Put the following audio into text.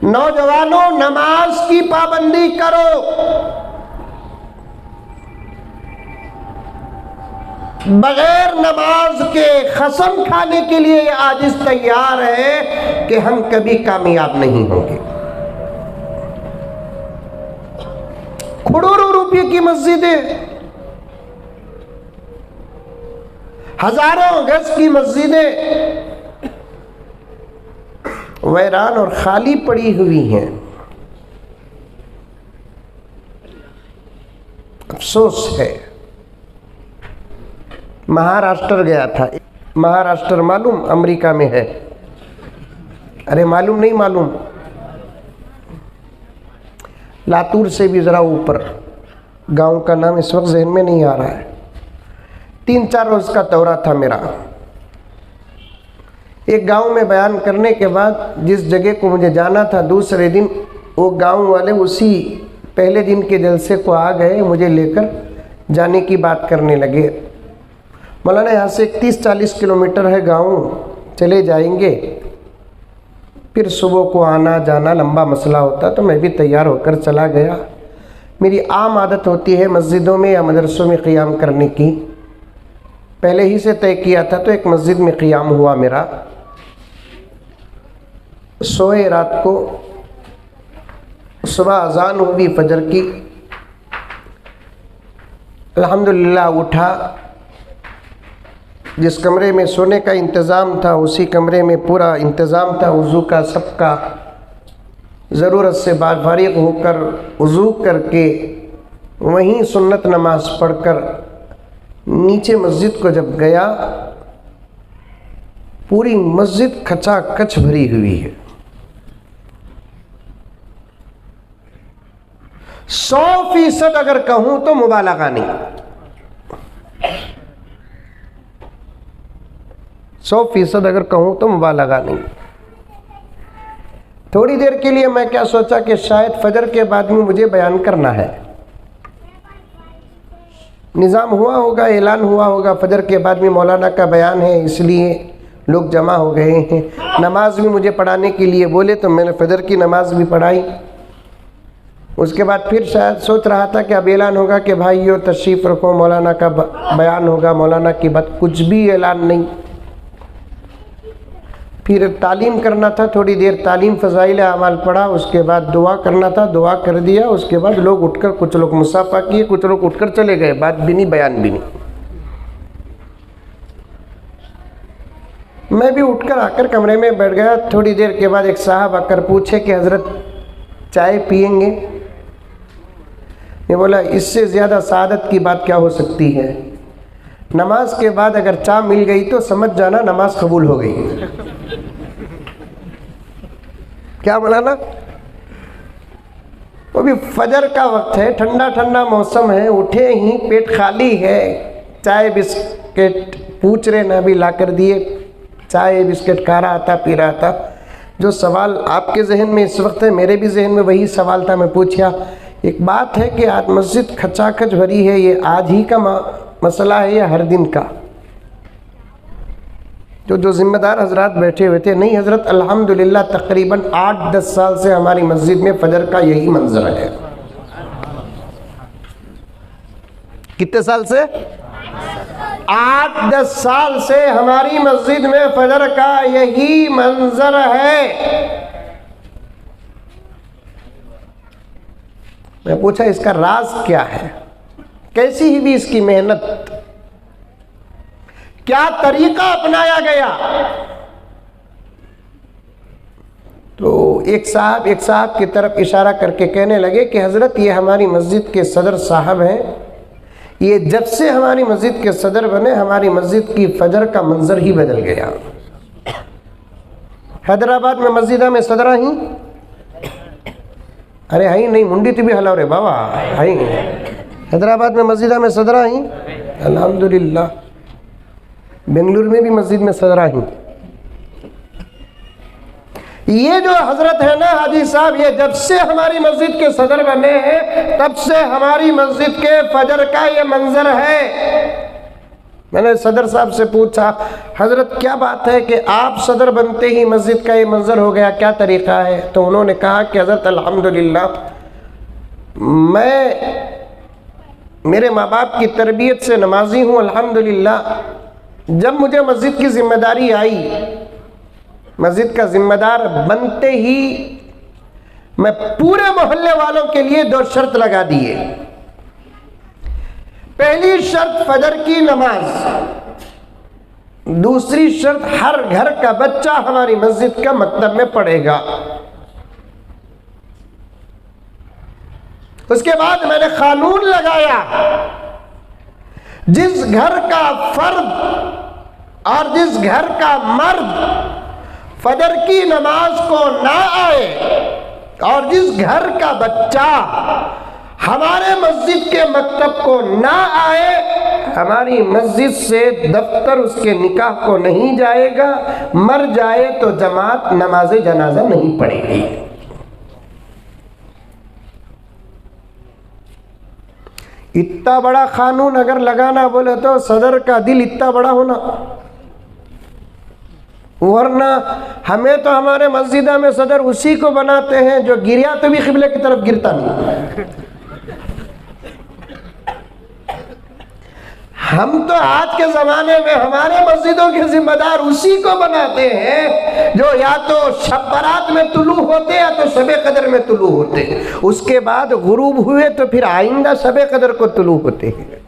नौजवानों, नमाज की पाबंदी करो। बगैर नमाज के कसम खाने के लिए आजिज तैयार है कि हम कभी कामयाब नहीं होंगे। करोड़ों रुपए की मस्जिदें, हजारों गज की मस्जिदें वीरान और खाली पड़ी हुई हैं। अफसोस है। महाराष्ट्र गया था। महाराष्ट्र मालूम अमेरिका में है? अरे मालूम नहीं मालूम? लातूर से भी ज़रा ऊपर, गांव का नाम इस वक्त जहन में नहीं आ रहा है। 3-4 रोज़ का दौरा था मेरा। एक गांव में बयान करने के बाद जिस जगह को मुझे जाना था, दूसरे दिन वो गांव वाले उसी पहले दिन के जलसे को आ गए, मुझे लेकर जाने की बात करने लगे। मौलाना यहाँ से 30-40 किलोमीटर है गांव, चले जाएंगे, फिर सुबह को आना जाना लंबा मसला होता। तो मैं भी तैयार होकर चला गया। मेरी आम आदत होती है मस्जिदों में या मदरसों में क़ियाम करने की, पहले ही से तय किया था। तो एक मस्जिद में क़ियाम हुआ मेरा। सोए रात को, सुबह अजान हुई फजर की, अल्हम्दुलिल्लाह उठा। जिस कमरे में सोने का इंतज़ाम था उसी कमरे में पूरा इंतज़ाम था वज़ू का, सबका। ज़रूरत से फारिग होकर वज़ू करके वहीं सुन्नत नमाज पढ़कर नीचे मस्जिद को जब गया, पूरी मस्जिद खचाखच भरी हुई है। 100% अगर कहूं तो मुबालगा नहीं, 100% अगर कहूं तो मुबालगा नहीं। थोड़ी देर के लिए मैं क्या सोचा कि शायद फजर के बाद में मुझे बयान करना है। निज़ाम हुआ होगा, ऐलान हुआ होगा, फजर के बाद में मौलाना का बयान है इसलिए लोग जमा हो गए हैं। नमाज भी मुझे पढ़ाने के लिए बोले तो मैंने फजर की नमाज भी पढ़ाई। उसके बाद फिर शायद सोच रहा था कि अब ऐलान होगा कि भाइयों तशरीफ़ रखो, मौलाना का बयान होगा, मौलाना की बात। कुछ भी ऐलान नहीं। फिर तालीम करना था, थोड़ी देर तालीम फ़ज़ाइल अमाल पढ़ा। उसके बाद दुआ करना था, दुआ कर दिया। उसके बाद लोग उठकर, कुछ लोग मुसाफ़ा किए, कुछ लोग उठकर चले गए, बात भी नहीं, बयान भी नहीं। मैं भी उठकर आकर कमरे में बैठ गया। थोड़ी देर के बाद एक साहब आकर पूछे कि हज़रत चाय पिएंगे? मैं बोला इससे ज़्यादा सादत की बात क्या हो सकती है। नमाज के बाद अगर चाय मिल गई तो समझ जाना नमाज कबूल हो गई। क्या बोला ना? वो भी फजर का वक्त है, ठंडा ठंडा मौसम है, उठे ही पेट खाली है, चाय बिस्किट पूछ रहे ना, भी ला कर दिए। चाय बिस्किट खा रहा था, पी रहा था। जो सवाल आपके जहन में इस वक्त है, मेरे भी जहन में वही सवाल था। मैं पूछा, एक बात है कि आज मस्जिद खचाखच भरी है, ये आज ही का मसला है या हर दिन का? जो ज़िम्मेदार हजरात बैठे हुए थे, नहीं हजरत अल्हम्दुलिल्लाह तकरीबन 8-10 साल से हमारी मस्जिद में फजर का यही मंजर है। कितने साल से? 8-10 साल से हमारी मस्जिद में फजर का यही मंजर है। मैं पूछा इसका राज क्या है? कैसी ही भी इसकी मेहनत, क्या तरीका अपनाया गया? तो एक साहब की तरफ इशारा करके कहने लगे कि हजरत ये हमारी मस्जिद के सदर साहब हैं, ये जब से हमारी मस्जिद के सदर बने हमारी मस्जिद की फजर का मंजर ही बदल गया। हैदराबाद में मस्जिदा में सदरा ही, अरे हाई नहीं मुंडी तो भी हलाओ रे बाबा, हाई हैदराबाद में मस्जिदा में सदरा ही, अल्हम्दुलिल्लाह। बेंगलुरु में भी मस्जिद में सदरा ही। ये जो हजरत है ना हाजी साहब, ये जब से हमारी मस्जिद के सदर बने हैं तब से हमारी मस्जिद के फजर का ये मंजर है। मैंने सदर साहब से पूछा, हज़रत क्या बात है कि आप सदर बनते ही मस्जिद का ये मंजर हो गया, क्या तरीक़ा है? तो उन्होंने कहा कि हज़रत अल्हम्दुलिल्लाह, मैं मेरे माँ बाप की तरबियत से नमाजी हूँ अल्हम्दुलिल्लाह। जब मुझे मस्जिद की ज़िम्मेदारी आई, मस्जिद का ज़िम्मेदार बनते ही मैं पूरे मोहल्ले वालों के लिए 2 शर्त लगा दिए। पहली शर्त फजर की नमाज, दूसरी शर्त हर घर का बच्चा हमारी मस्जिद का मकतब में पढ़ेगा। उसके बाद मैंने कानून लगाया, जिस घर का फर्द और जिस घर का मर्द फजर की नमाज को ना आए और जिस घर का बच्चा हमारे मस्जिद के मकतब को ना आए, हमारी मस्जिद से दफ्तर उसके निकाह को नहीं जाएगा, मर जाए तो जमात नमाज जनाजा नहीं पड़ेगी। इतना बड़ा कानून अगर लगाना बोले तो सदर का दिल इतना बड़ा होना, वरना हमें तो हमारे मस्जिदा में सदर उसी को बनाते हैं जो गिरा तो भी किबले की तरफ गिरता नहीं। हम तो आज के ज़माने में हमारे मस्जिदों के जिम्मेदार उसी को बनाते हैं जो या तो शब बारात में तुलू होते या तो शबे कदर में तुलू होते, उसके बाद गुरूब हुए तो फिर आइंदा शबे कदर को तुलू होते हैं।